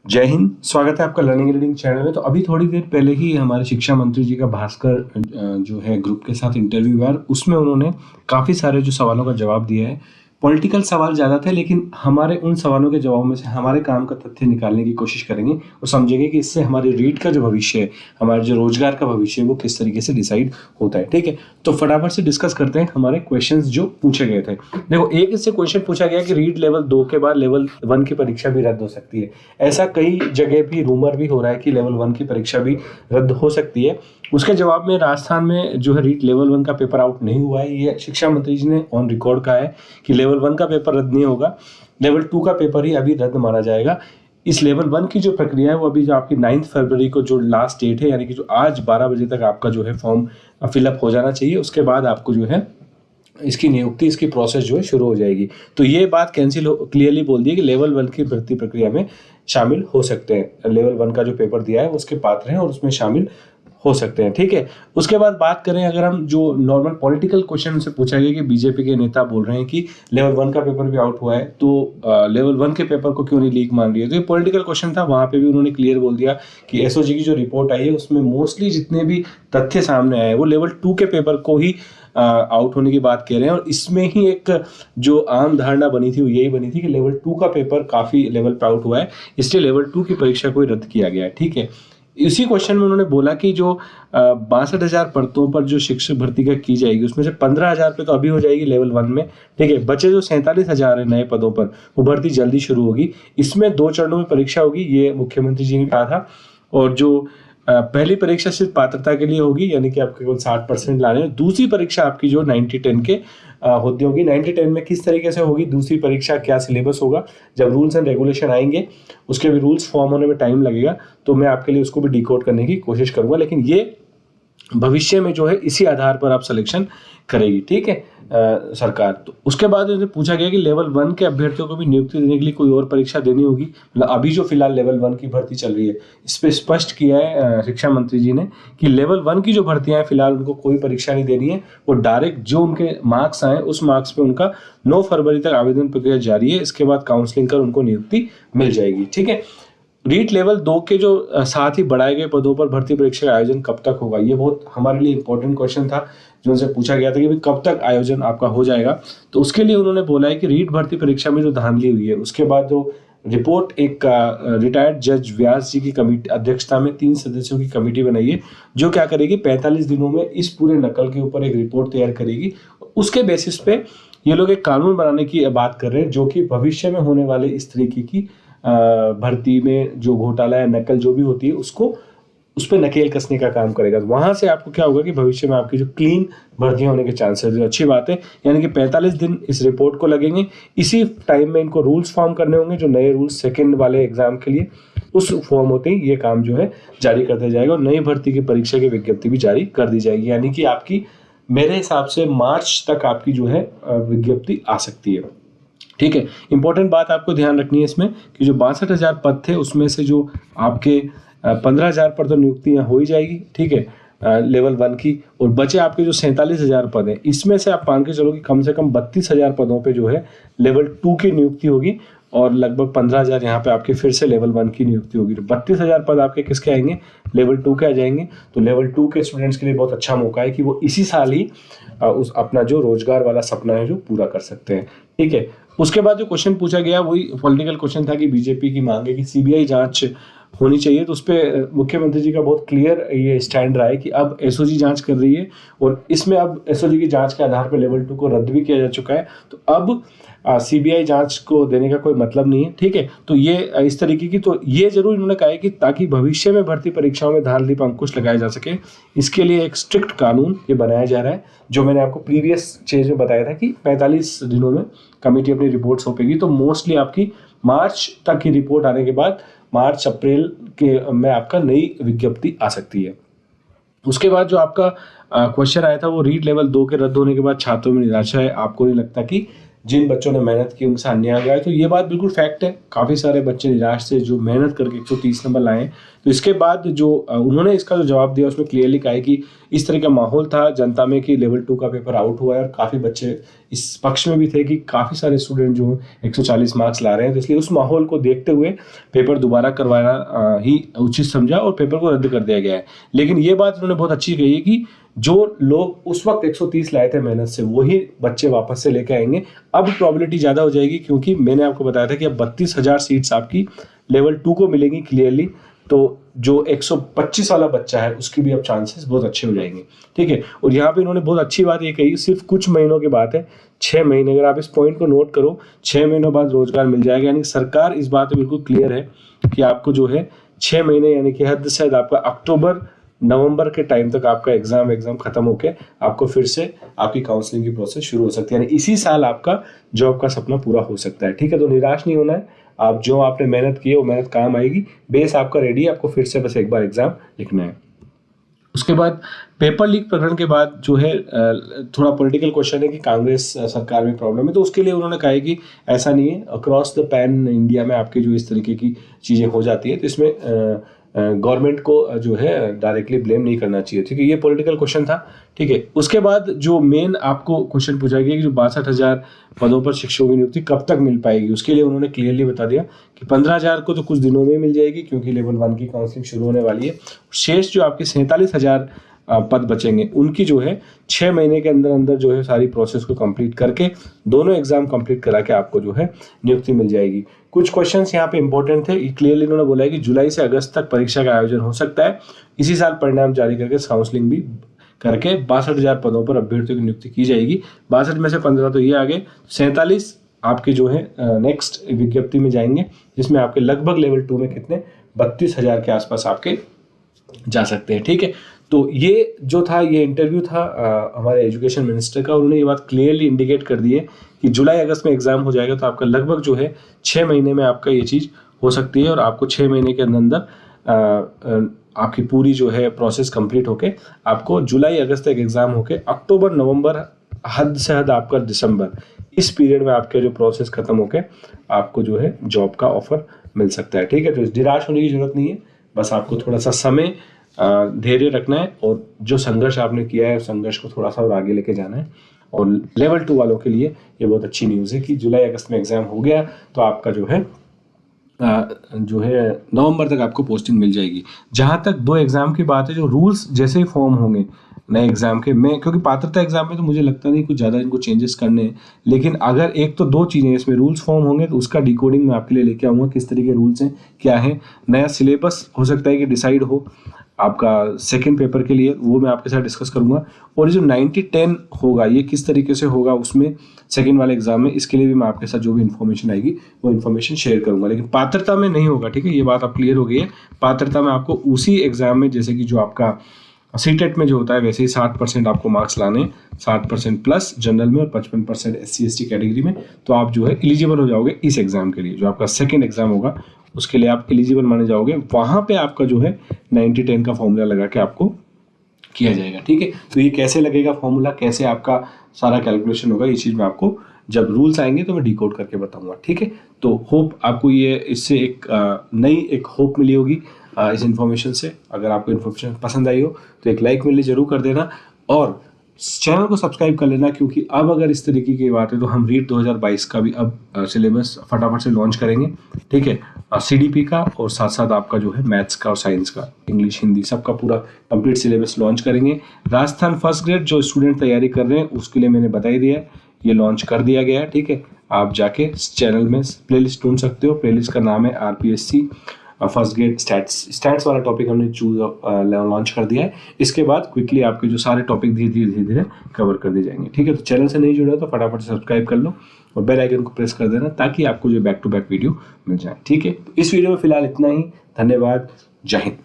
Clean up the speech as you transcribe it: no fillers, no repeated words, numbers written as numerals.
जय हिंद। स्वागत है आपका लर्निंग रीडिंग चैनल में। तो अभी थोड़ी देर पहले ही हमारे शिक्षा मंत्री जी का भास्कर जो है ग्रुप के साथ इंटरव्यू हुआ, उसमें उन्होंने काफ़ी सारे जो सवालों का जवाब दिया है। पॉलिटिकल सवाल ज़्यादा थे, लेकिन हमारे उन सवालों के जवाब में से हमारे काम का तथ्य निकालने की कोशिश करेंगे और समझेंगे कि इससे हमारे रीड का जो भविष्य है, हमारे जो रोजगार का भविष्य है, वो किस तरीके से डिसाइड होता है। ठीक है, तो फटाफट से डिस्कस करते हैं हमारे क्वेश्चंस जो पूछे गए थे। देखो, एक इससे क्वेश्चन पूछा गया कि रीड लेवल 2 के बाद लेवल 1 की परीक्षा भी रद्द हो सकती है। ऐसा कई जगह भी रूमर भी हो रहा है कि लेवल 1 की परीक्षा भी रद्द हो सकती है। उसके जवाब में राजस्थान में जो है रीट लेवल 1 का पेपर आउट नहीं हुआ है। ये शिक्षा मंत्री जी ने ऑन रिकॉर्ड कहा है कि लेवल 1 का पेपर रद्द नहीं होगा, लेवल 2 का पेपर ही अभी रद्द माना जाएगा। इस लेवल 1 की जो प्रक्रिया है वो अभी जो आपकी 9 फरवरी को जो लास्ट डेट है, यानी कि जो आज 12 बजे तक आपका जो है फॉर्म फिलअप हो जाना चाहिए। उसके बाद आपको जो है इसकी नियुक्ति, इसकी प्रोसेस जो है शुरू हो जाएगी। तो ये बात कैंसिल क्लियरली बोल दी है कि लेवल 1 की भर्ती प्रक्रिया में शामिल हो सकते हैं। लेवल 1 का जो पेपर दिया है उसके पात्र हैं और उसमें शामिल हो सकते हैं। ठीक है, उसके बाद बात करें, अगर हम जो नॉर्मल पॉलिटिकल क्वेश्चन से पूछा गया कि बीजेपी के नेता बोल रहे हैं कि लेवल 1 का पेपर भी आउट हुआ है, तो लेवल 1 के पेपर को क्यों नहीं लीक मान रही है। तो ये पॉलिटिकल क्वेश्चन था, वहां पे भी उन्होंने क्लियर बोल दिया कि एसओजी की जो रिपोर्ट आई है उसमें मोस्टली जितने भी तथ्य सामने आए वो लेवल 2 के पेपर को ही आउट होने की बात कह रहे हैं। और इसमें ही एक जो आम धारणा बनी थी वो यही बनी थी कि लेवल 2 का पेपर काफी लेवल पे आउट हुआ है, इसलिए लेवल 2 की परीक्षा को ही रद्द किया गया है। ठीक है, इसी क्वेश्चन में उन्होंने बोला कि जो 62,000 पदों पर जो शिक्षक भर्ती का की जाएगी उसमें से 15,000 पे तो अभी हो जाएगी लेवल 1 में। ठीक है, बचे जो 47,000 है नए पदों पर, वो भर्ती जल्दी शुरू होगी। इसमें 2 चरणों में परीक्षा होगी, ये मुख्यमंत्री जी ने कहा था। और जो पहली परीक्षा सिर्फ पात्रता के लिए होगी, यानी कि आपके केवल 60% लाने हैं। दूसरी परीक्षा आपकी जो 90-10 के होती होगी। 90-10 में किस तरीके से होगी दूसरी परीक्षा, क्या सिलेबस होगा, जब रूल्स एंड रेगुलेशन आएंगे, उसके भी रूल्स फॉर्म होने में टाइम लगेगा, तो मैं आपके लिए उसको भी डिकोड करने की कोशिश करूंगा। लेकिन ये भविष्य में जो है इसी आधार पर आप सिलेक्शन करेगी। ठीक है, सरकार। तो उसके बाद उन्हें पूछा गया कि लेवल 1 के अभ्यर्थियों को भी नियुक्ति देने के लिए कोई और परीक्षा देनी होगी। मतलब अभी जो फिलहाल लेवल 1 की भर्ती चल रही है, इस पर स्पष्ट किया है शिक्षा मंत्री जी ने कि लेवल 1 की जो भर्तियां हैं फिलहाल उनको कोई परीक्षा नहीं देनी है। वो डायरेक्ट जो उनके मार्क्स आए उस मार्क्स पे उनका 9 फरवरी तक आवेदन प्रक्रिया जारी है। इसके बाद काउंसलिंग कर उनको नियुक्ति मिल जाएगी। ठीक है, रीट लेवल 2 के जो साथ ही बढ़ाए गए पदों पर भर्ती परीक्षा का आयोजन कब तक होगा, ये बहुत हमारे लिए इंपॉर्टेंट क्वेश्चन था जो उनसे पूछा गया था कि कब तक आयोजन आपका हो जाएगा। तो उसके लिए उन्होंने बोला है कि रीट भर्ती परीक्षा में जो धांधली हुई है उसके बाद जो रिपोर्ट एक रिटायर्ड जज व्यास जी की कमेटी अध्यक्षता में 3 सदस्यों की कमेटी बनाई है, जो क्या करेगी 45 दिनों में इस पूरे नकल के ऊपर एक रिपोर्ट तैयार करेगी। उसके बेसिस पे ये लोग एक कानून बनाने की बात कर रहे हैं, जो कि भविष्य में होने वाले इस तरीके की भर्ती में जो घोटाला या नकल जो भी होती है उसको उस पर नकेल कसने का काम करेगा। वहां से आपको क्या होगा कि भविष्य में आपकी जो क्लीन भर्तियां होने के चांसेस है। अच्छी बात है, यानी कि 45 दिन इस रिपोर्ट को लगेंगे। इसी टाइम में इनको रूल्स फॉर्म करने होंगे, जो नए रूल्स सेकंड वाले एग्जाम के लिए उस फॉर्म होते ही ये काम जो है जारी कर दिया जाएगा और नई भर्ती की परीक्षा की विज्ञप्ति भी जारी कर दी जाएगी। यानी कि आपकी मेरे हिसाब से मार्च तक आपकी जो है विज्ञप्ति आ सकती है। ठीक है, इंपॉर्टेंट बात आपको ध्यान रखनी है इसमें कि जो 62,000 पद थे उसमें से जो आपके 15,000 पर तो नियुक्तियां हो ही जाएगी। ठीक है, लेवल 1 की, और बचे आपके जो 47,000 पद हैं, इसमें से आप मान के चलो कि कम से कम 32,000 पदों पे जो है लेवल 2 की नियुक्ति होगी और लगभग 15,000 यहाँ पे आपके फिर से लेवल 1 की नियुक्ति होगी। तो 32,000 पद आपके किसके आएंगे, लेवल 2 के आ जाएंगे। तो लेवल 2 के स्टूडेंट्स के लिए बहुत अच्छा मौका है कि वो इसी साल ही उस अपना जो रोजगार वाला सपना है जो पूरा कर सकते हैं। ठीक है, उसके बाद जो क्वेश्चन पूछा गया वही पॉलिटिकल क्वेश्चन था कि बीजेपी की मांग है कि सीबीआई जांच होनी चाहिए। तो उस पर मुख्यमंत्री जी का बहुत क्लियर ये स्टैंड रहा है कि अब एसओजी जांच कर रही है और इसमें अब एसओजी की जांच के आधार पर लेवल 2 को रद्द भी किया जा चुका है। तो अब सीबीआई जांच को देने का कोई मतलब नहीं है। ठीक है, तो ये इस तरीके की, तो ये जरूर इन्होंने कहा है कि ताकि भविष्य में भर्ती परीक्षाओं में धांधली पर अंकुश लगाया जा सके, इसके लिए एक स्ट्रिक्ट कानून ये बनाया जा रहा है, जो मैंने आपको प्रीवियस चीज में बताया था कि 45 दिनों में कमेटी अपनी रिपोर्ट सौंपेगी। तो मोस्टली आपकी मार्च तक की रिपोर्ट आने के बाद मार्च अप्रैल के में आपका नई विज्ञप्ति आ सकती है। उसके बाद जो आपका क्वेश्चन आया था वो रीड लेवल 2 के रद्द होने के बाद छात्रों में निराशा है। आपको नहीं लगता कि जिन बच्चों ने मेहनत की उनसे अन्याय हुआ है? तो ये बात बिल्कुल फैक्ट है। काफ़ी सारे बच्चे निराश थे जो मेहनत करके 130 नंबर लाए हैं। तो इसके बाद जो उन्होंने इसका जो जवाब दिया उसमें क्लियरली कहा है कि इस तरह का माहौल था जनता में कि लेवल 2 का पेपर आउट हुआ है और काफ़ी बच्चे इस पक्ष में भी थे कि काफ़ी सारे स्टूडेंट जो 140 मार्क्स ला रहे हैं, तो इसलिए उस माहौल को देखते हुए पेपर दोबारा करवाना ही उचित समझा और पेपर को रद्द कर दिया गया है। लेकिन ये बात उन्होंने बहुत अच्छी कही है कि जो लोग उस वक्त 130 लाए थे मेहनत से, वही बच्चे वापस से लेके आएंगे। अब प्रोबेबिलिटी ज़्यादा हो जाएगी, क्योंकि मैंने आपको बताया था कि अब 32,000 सीट्स आपकी लेवल 2 को मिलेंगी क्लियरली। तो जो 125 वाला बच्चा है उसकी भी अब चांसेस बहुत अच्छे हो जाएंगे, ठीक है। और यहाँ पे इन्होंने बहुत अच्छी बात ये कही, सिर्फ कुछ महीनों की बात है, 6 महीने, अगर आप इस पॉइंट को नोट करो, 6 महीनों बाद रोजगार मिल जाएगा। यानी सरकार इस बात में बिल्कुल क्लियर है कि आपको जो है 6 महीने, यानी कि हद से हद आपका अक्टूबर नवंबर के टाइम तक आपका एग्जाम खत्म होके आपको फिर से आपकी काउंसलिंग की प्रोसेस शुरू हो सकती है। यानी इसी साल आपका जॉब का सपना पूरा हो सकता है, ठीक है। तो निराश नहीं होना है, आप जो आपने मेहनत की है वो मेहनत काम आएगी, बेस आपका रेडी है, आपको फिर से बस एक बार एग्जाम लिखना है। उसके बाद पेपर लीक प्रकरण के बाद जो है थोड़ा पॉलिटिकल क्वेश्चन है कि कांग्रेस सरकार में प्रॉब्लम है, तो उसके लिए उन्होंने कहा है कि ऐसा नहीं है, अक्रॉस द पैन इंडिया में आपके जो इस तरीके की चीज़ें हो जाती है, तो इसमें गवर्नमेंट को जो है डायरेक्टली ब्लेम नहीं करना चाहिए, ठीक है। ये पॉलिटिकल क्वेश्चन था, ठीक है। उसके बाद जो मेन आपको क्वेश्चन पूछा गया कि जो 62,000 पदों पर शिक्षकों की नियुक्ति कब तक मिल पाएगी, उसके लिए उन्होंने क्लियरली बता दिया कि 15,000 को तो कुछ दिनों में मिल जाएगी, क्योंकि लेवल 1 की काउंसलिंग शुरू होने वाली है। शेष जो आपके 47,000 पद बचेंगे, उनकी जो है 6 महीने के अंदर अंदर जो है सारी प्रोसेस को कंप्लीट करके, दोनों एग्जाम कंप्लीट करा के आपको जो है नियुक्ति मिल जाएगी। कुछ क्वेश्चंस यहाँ पे इंपॉर्टेंट थे, क्लियरली उन्होंने बोला है कि जुलाई से अगस्त तक परीक्षा का आयोजन हो सकता है, इसी साल परिणाम जारी करके काउंसलिंग भी करके 62,000 पदों पर अभ्यर्थियों की नियुक्ति की जाएगी। 62 में से 15 तो ये आगे, 47 आपके जो है नेक्स्ट विज्ञप्ति में जाएंगे, जिसमें आपके लगभग लेवल 2 में कितने 32,000 के आसपास आपके जा सकते हैं, ठीक है। तो ये जो था, ये इंटरव्यू था हमारे एजुकेशन मिनिस्टर का। उन्होंने ये बात क्लियरली इंडिकेट कर दी है कि जुलाई अगस्त में एग्जाम हो जाएगा, तो आपका लगभग जो है 6 महीने में आपका ये चीज़ हो सकती है, और आपको 6 महीने के अंदर आपकी पूरी जो है प्रोसेस कंप्लीट होके आपको जुलाई अगस्त तक एग्जाम होके अक्टूबर नवंबर हद से हद आपका दिसंबर, इस पीरियड में आपके जो प्रोसेस खत्म होके आपको जो है जॉब का ऑफर मिल सकता है, ठीक है। तो निराश होने की जरूरत नहीं है, बस आपको थोड़ा सा समय धैर्य रखना है, और जो संघर्ष आपने किया है उस संघर्ष को थोड़ा सा और आगे लेके जाना है। और लेवल 2 वालों के लिए ये बहुत अच्छी न्यूज़ है कि जुलाई अगस्त में एग्जाम हो गया तो आपका जो है नवंबर तक आपको पोस्टिंग मिल जाएगी। जहाँ तक 2 एग्जाम की बात है, जो रूल्स जैसे ही फॉर्म होंगे नए एग्जाम के, मैं क्योंकि पात्रता एग्जाम में तो मुझे लगता नहीं कुछ ज़्यादा इनको चेंजेस करने हैं, लेकिन अगर एक तो 2 चीज़ें इसमें रूल्स फॉर्म होंगे तो उसका डिकोडिंग मैं आपके लिए लेके आऊँगा, किस तरीके रूल्स हैं, क्या है। नया सिलेबस हो सकता है कि डिसाइड हो आपका सेकंड पेपर के लिए, वो मैं आपके साथ डिस्कस करूंगा। और जो 90-10 होगा ये किस तरीके से होगा उसमें सेकंड वाले एग्जाम में, इसके लिए भी मैं आपके साथ जो भी इन्फॉर्मेशन आएगी वो इन्फॉर्मेशन शेयर करूंगा। लेकिन पात्रता में नहीं होगा, ठीक है, ये बात अब क्लियर हो गई है। पात्रता में आपको उसी एग्जाम में, जैसे कि जो आपका सीटेट में जो होता है, वैसे ही 60% आपको मार्क्स लाने, 60% प्लस जनरल में और 55% SC/ST कैटेगरी में, तो आप जो है एलिजिबल हो जाओगे इस एग्जाम के लिए। जो आपका सेकंड एग्जाम होगा उसके लिए आप एलिजिबल माने जाओगे, वहां पे आपका जो है 90-10 का फॉर्मूला लगा के आपको किया जाएगा, ठीक है। तो ये कैसे लगेगा फॉर्मूला, कैसे आपका सारा कैलकुलेशन होगा, ये चीज़ मैं आपको जब रूल्स आएंगे तो मैं डिकोड करके बताऊंगा, ठीक है। तो होप आपको ये इससे एक नई एक होप मिली होगी इस इन्फॉर्मेशन से। अगर आपको इन्फॉर्मेशन पसंद आई हो तो एक लाइक मेरे लिए जरूर कर देना, और चैनल को सब्सक्राइब कर लेना, क्योंकि अब अगर इस तरीके की बात है तो हम रीट 2022 का भी अब सिलेबस फटाफट से लॉन्च करेंगे, ठीक है। CDP का और साथ साथ आपका जो है मैथ्स का और साइंस का, इंग्लिश हिंदी सबका पूरा कंप्लीट सिलेबस लॉन्च करेंगे। राजस्थान फर्स्ट ग्रेड जो स्टूडेंट तैयारी कर रहे हैं उसके लिए मैंने बता ही दिया है, ये लॉन्च कर दिया गया है, ठीक है। आप जाके चैनल में प्लेलिस्ट ढूंढ सकते हो, प्लेलिस्ट का नाम है RPSC फर्स्ट ग्रेड स्टैट्स वाला टॉपिक हमने लॉन्च कर दिया है। इसके बाद क्विकली आपके जो सारे टॉपिक धीरे धीरे कवर कर दिए जाएंगे, ठीक है। तो चैनल से नहीं जुड़े तो फटाफट से सब्सक्राइब कर लो और बेल आइकन को प्रेस कर देना, ताकि आपको जो बैक टू बैक वीडियो मिल जाए, ठीक है। तो इस वीडियो में फिलहाल इतना ही, धन्यवाद, जय हिंद।